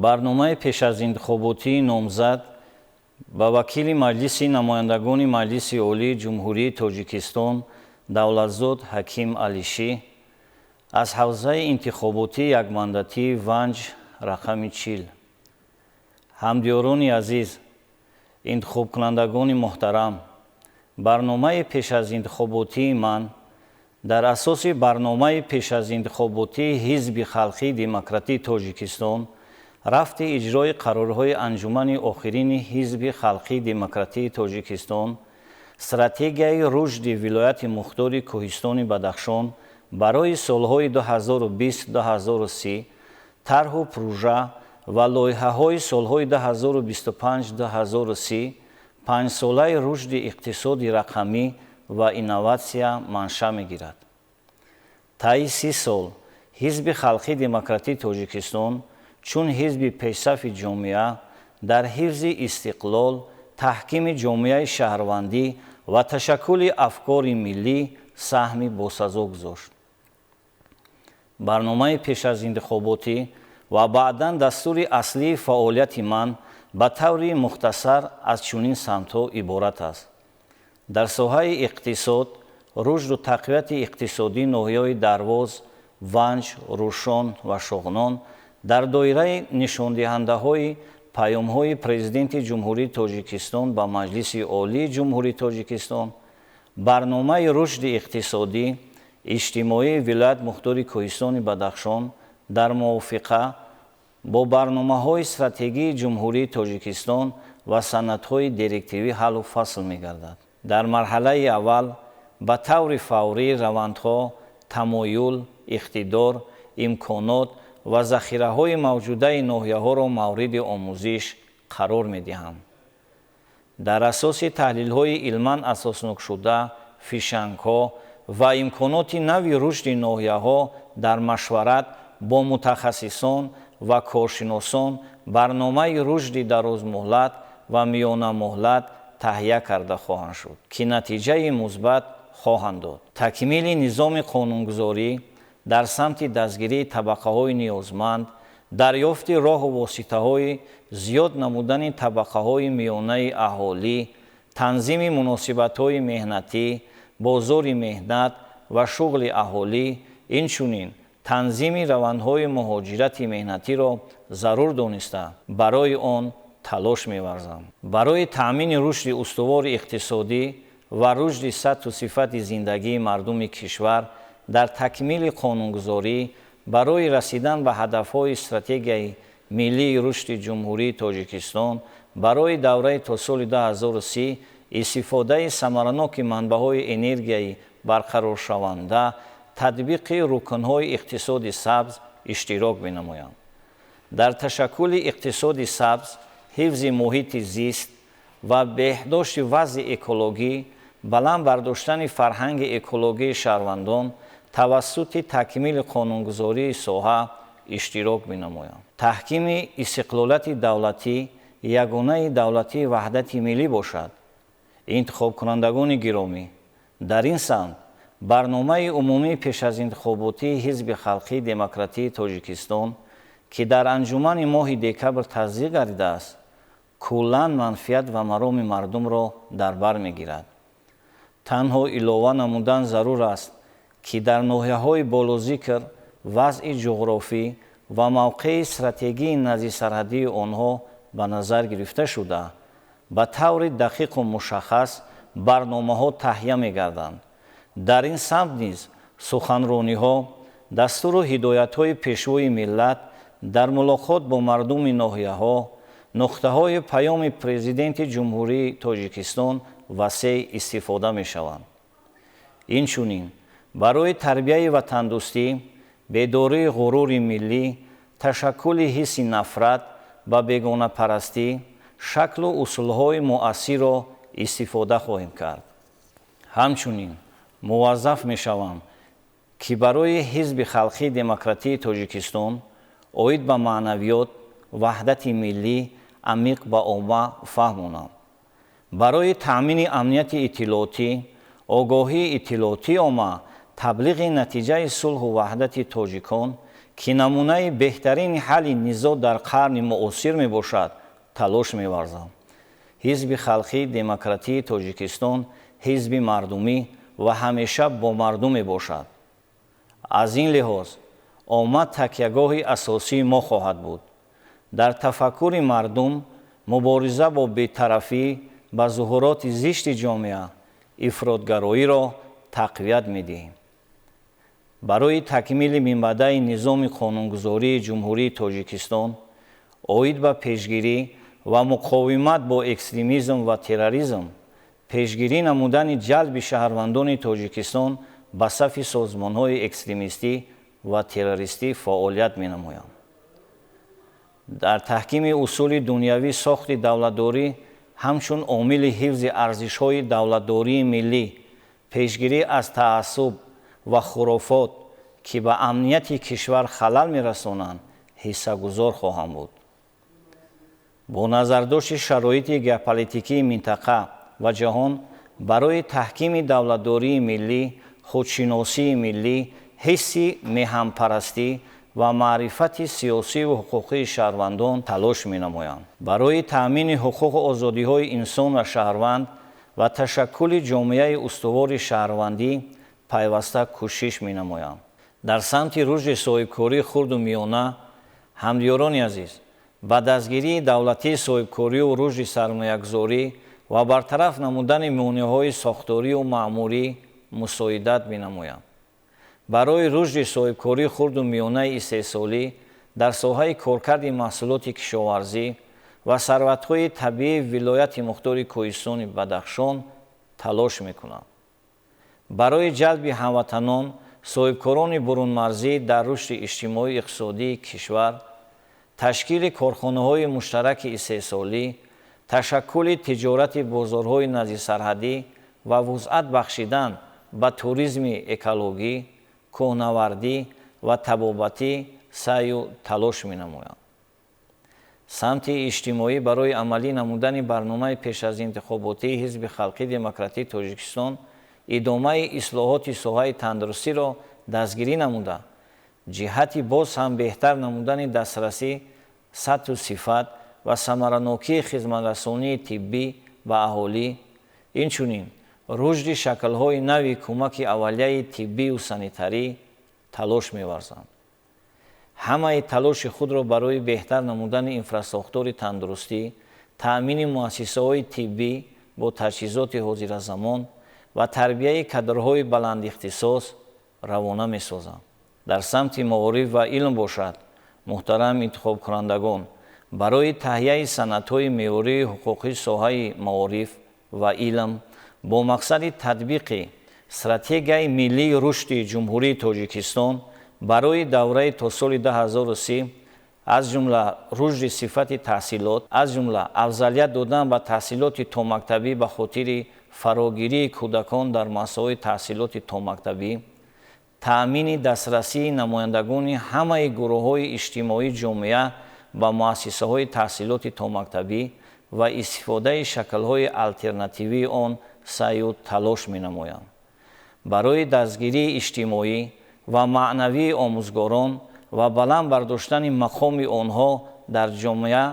барномаи пеш аз интихоботии номзад ба вакили маҷлиси намояндагони Маҷлиси Олии Ҷумҳурии Тоҷикистон Давлатзод Ҳаким Алишӣ аз ҳавзаи интихоботии якмандатии Ванҷ рақами 40. ҳамдиёрони азиз, интихобкунандагони муҳтарам, барномаи пеш аз интихоботии ман дар асоси барномаи пеш аз интихоботии Ҳизби Халқии Демократии Тоҷикистон рафти иҷрои қарорҳои анҷумани охирини Ҳизби Халқии Демократии Тоҷикистон, стратегияи рушди вилояти мухтори Кӯҳистони Бадахшон барои солҳои 2020-2030, тарҳу пурӯжа ва лоиҳаҳои солҳои 2025-2030, панҷсолаи рушди иқтисоди рақамӣ ва инноватсия манша мегирад. таи 30 сол Ҳизби Халқии Демократии Тоҷикистон чун ҳизби пешсафи ҷомеа дар ҳифзи истиқлол, таҳкими ҷомеаи шаҳрвандӣ ва ташаккули афкори миллӣ саҳми босазо гузошт. барномаи пеш аз интихоботӣ ва баъдан дастури аслии фаъолияти ман ба таври мухтасар аз чунин самтҳо иборат аст. дар соҳаи иқтисод, рушду тақвияти иқтисодии ноҳияҳои Дарвоз, Ванҷ, Рӯшон ва Шоғнон дар доираи нишондиҳандаҳои паёмҳои Президенти Ҷумҳурии Тоҷикистон ба Маҷлиси Олии Ҷумҳурии Тоҷикистон, барномаи рушди иқтисодӣ, иҷтимоии вилоят мухтори Кӯҳистони Бадахшон дар мувофиқа бо барномаҳои стратегии Ҷумҳурии Тоҷикистон ва санадҳои директивӣ ҳаллу фасл мегардад. дар марҳалаи аввал ба таври фаврӣ равандҳо, тамоюл, иқтидор, имконот ва захираҳои мавҷудаи ноҳияҳоро мавриди омӯзиш қарор медиҳам. дар асоси таҳлилҳои илман асоснокшуда, фишангҳо ва имконоти нави рушди ноҳияҳо дар машварат бо мутахассисон ва коршиносон барномаи рушди дарозмуҳлат ва миёнамуҳлат таҳия карда хоҳанд шуд, ки натиҷаи мусбат хоҳанд дод. такмили низоми қонунгузорӣ дар самти дастгирии табақаҳои ниёзманд, дарёфти роҳу воситаҳои зиёд намудани табақаҳои миёнаи аҳолӣ, танзими муносибатҳои меҳнатӣ, бозори меҳнат ва шуғли аҳолӣ, инчунин танзими равандҳои муҳоҷирати меҳнатиро зарур дониста барои он талош меварзам. барои таъмини рушди устувори иқтисодӣ ва рушди сатҳу сифати зиндагии мардуми кишвар дар такмили қонунгузорӣ барои расидан ба ҳадафҳои стратегияи миллии рушди Ҷумҳурии Тоҷикистон барои давраи то соли 2030 истифодаи самараноки манбаъҳои энергияи барқароршаванда, татбиқи рукнҳои иқтисоди сабз иштирок менамоям. дар ташаккули иқтисоди сабз, ҳифзи муҳити зист ва беҳдошти вазъи экологӣ, баланд бардоштани фарҳанги экологии шаҳрвандон тавассути такмили қонунгузории соҳа иштирок менамоям. таҳкими истиқлолияти давлатӣ ягонаи давлатии ваҳдати миллӣ бошад. интихобкунандагони гиромӣ, дар ин самт барномаи умумии пеш аз интихоботии Ҳизби Халқии Демократии Тоҷикистон, ки дар анҷумани моҳи декабр tasdiq гардидааст, куллан манфиат ва мароми мардумро дар бар мегирад. танҳо илова намудан зарур аст, ки дар ноҳияҳои болозикр вазъи ҷуғрофӣ ва мавқеи стратегии наздиксарҳадии онҳо ба назар гирифта шуда, ба таври дақиқу мушаххас барномаҳо таҳия мегарданд. дар ин самт низ суханрониҳо, дастуру ҳидоятҳои пешвои миллат дар мулоқот бо мардуми ноҳияҳо, нуқтаҳои паёми Президенти Ҷумҳурии Тоҷикистон васеъ истифода мешаванд. инчунин барои тарбияи ватандӯстӣ, бедории ғурури миллӣ, ташаккули ҳисси нафрат ба бегонапарастӣ, шаклу усулҳои муассирро истифода хоҳем кард. ҳамчунин муваззаф мешавам, ки барои Ҳизби Халқии Демократии Тоҷикистон оид ба маънавиёт, ваҳдати миллӣ амиқ ба омма фаҳмонам. барои таъмини амнияти иттилоотӣ, огоҳии иттилоотии омма, таблиғи натиҷаи сулҳу ваҳдати тоҷикон, ки намунаи беҳтарини ҳалли низоъ дар қарни муосир мебошад, талош меварзам. ҳизби халқии демократии Тоҷикистон ҳизби мардумӣ ва ҳамеша бо мардум мебошад. аз ин лиҳоз оммат такягоҳи асосии мо хоҳад буд. дар тафаккури мардум мубориза бо бетарафӣ ба зуҳуроти зишти ҷомеа ифротгароиро тақвият медиҳем. барои такмили минбаъдаи низоми қонунгузории ҷумҳурии Тоҷикистон оид ба пешгирӣ ва муқовимат бо экстремизм ва терроризм, пешгирӣ намудани ҷалби шаҳрвандони Тоҷикистон ба сафи созмонҳои экстремистӣ ва террористӣ фаъолият менамоям. дар таҳкими усули дунявӣ сохти давлатдорӣ ҳамчун омили ҳифзи арзишҳои давлатдории миллӣ, пешгирӣ аз таассуб ва хурофот, ки ба амнияти кишвар халал мерасонанд, ҳиссагузор хоҳам буд. бо назардошти шароити геополитикии минтақа ва ҷаҳон барои таҳкими давлатдории миллӣ, худшиносии миллӣ, ҳисси меҳанпарастӣ ва маърифати сиёсиву ҳуқуқии шаҳрвандон талош менамоям. барои таъмини ҳуқуқу озодиҳои инсон ва шаҳрванд ва ташаккули ҷомеаи устувори шаҳрвандӣ пайваста кӯшиш менамоям. дар самти рушди соҳибкории хурду миёна, ҳамдиёрони азиз, ба дастгирии давлатии соҳибкорию рушди сармоягузорӣ ва бартараф намудани монеъҳои сохторию маъмурӣ мусоидат менамоям. барои рушди соҳибкории хурду миёнаи истеҳсолӣ дар соҳаи коркарди маҳсулоти кишоварзӣ ва сарватҳои табиии вилояти мухтори Кӯҳистони Бадахшон талош мекунам. барои ҷалби ҳамватанон, соҳибкорони бурунмарзӣ дар рушди иҷтимоии иқтисодии кишвар, ташкили корхонаҳои муштараки истеҳсолӣ, ташаккули тиҷорати бозорҳои наздиксарҳадӣ ва вусъат бахшидан ба туризми экологӣ, кӯҳнавардӣ ва табобатӣ саъю талош менамоям. самти иҷтимоӣ барои амалӣ намудани барномаи пешазинтихоботии ҳизби халқии демократии Тоҷикистон идомаи ислоҳоти соҳаи тандурустиро дастгирӣ намуда, ҷиҳати боз ҳам беҳтар намудани дастрасӣ, сатҳу сифат ва самаранокии хизматрасонии тиббӣ ба аҳолӣ, инчунин рушди шаклҳои нави кӯмаки аввалияи тиббию санитарӣ талош меварзанд. ҳамаи талоши худро барои беҳтар намудани инфраструктури тандурустӣ, таъмини муассисаҳои тиббӣ бо таҷҳизоти ҳозиразамон ва тарбияи кадрҳои баландихтисос равона месозам. дар самти маориф ва илм бошад, муҳтарам интихобкунандагон, барои таҳияи санадҳои меъёрии ҳуқуқии соҳаи маориф ва илм бо мақсади татбиқи стратегияи миллии рушди ҷумҳурии Тоҷикистон барои давраи то соли 2030, аз ҷумла рушди сифати таҳсилот, аз ҷумла афзалият додан ба таҳсилоти томактабӣ ба хотири фарогирии кӯдакон дар муассисаҳои таҳсилоти томактабӣ, таъмини дастрасии намояндагони ҳамаи гурӯҳҳои иҷтимоии ҷомеа ба муассисаҳои таҳсилоти томактабӣ ва истифодаи шаклҳои алтернативии он саъю талош менамоям. барои дастгирии иҷтимоӣ ва маънавии омӯзгорон ва баланд бардоштани мақоми онҳо дар ҷомеа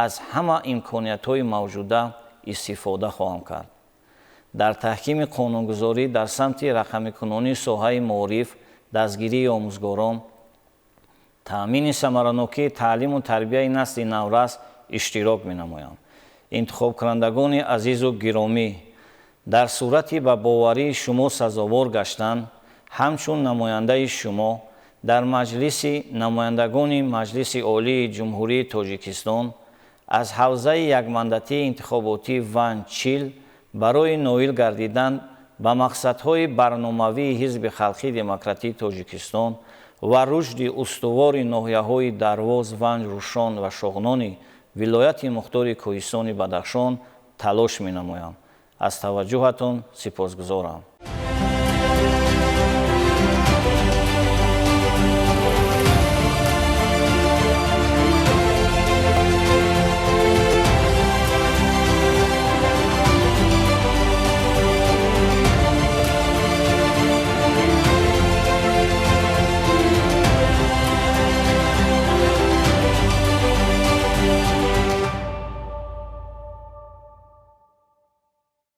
аз ҳама имкониятҳои мавҷуда истифода хоҳам кард. дар таҳкими қонунгузорӣ дар самти рақамикунонии соҳаи маориф, дастгирии омӯзгорон, таъмини самаранокии таълиму тарбияи насли наврас иштирок менамоям. интихобкунандагони азизу гиромӣ, дар сурати ба боварии шумо сазовор гаштан, ҳамчун намояндаи шумо дар маҷлиси намояндагони Маҷлиси Олии Ҷумҳурии Тоҷикистон аз ҳавзаи якмандатии интихоботии Ван-Чил барои ноил гардидан ба мақсадҳои барномавии ҳизби халқии демократии Тоҷикистон ва рушди устувори ноҳияҳои Дарвоз, Ванҷ, Рӯшон ва Шоғнони вилояти мухтори Кӯҳистони Бадахшон талош менамоям. аз таваҷҷӯҳатон сипосгузорам.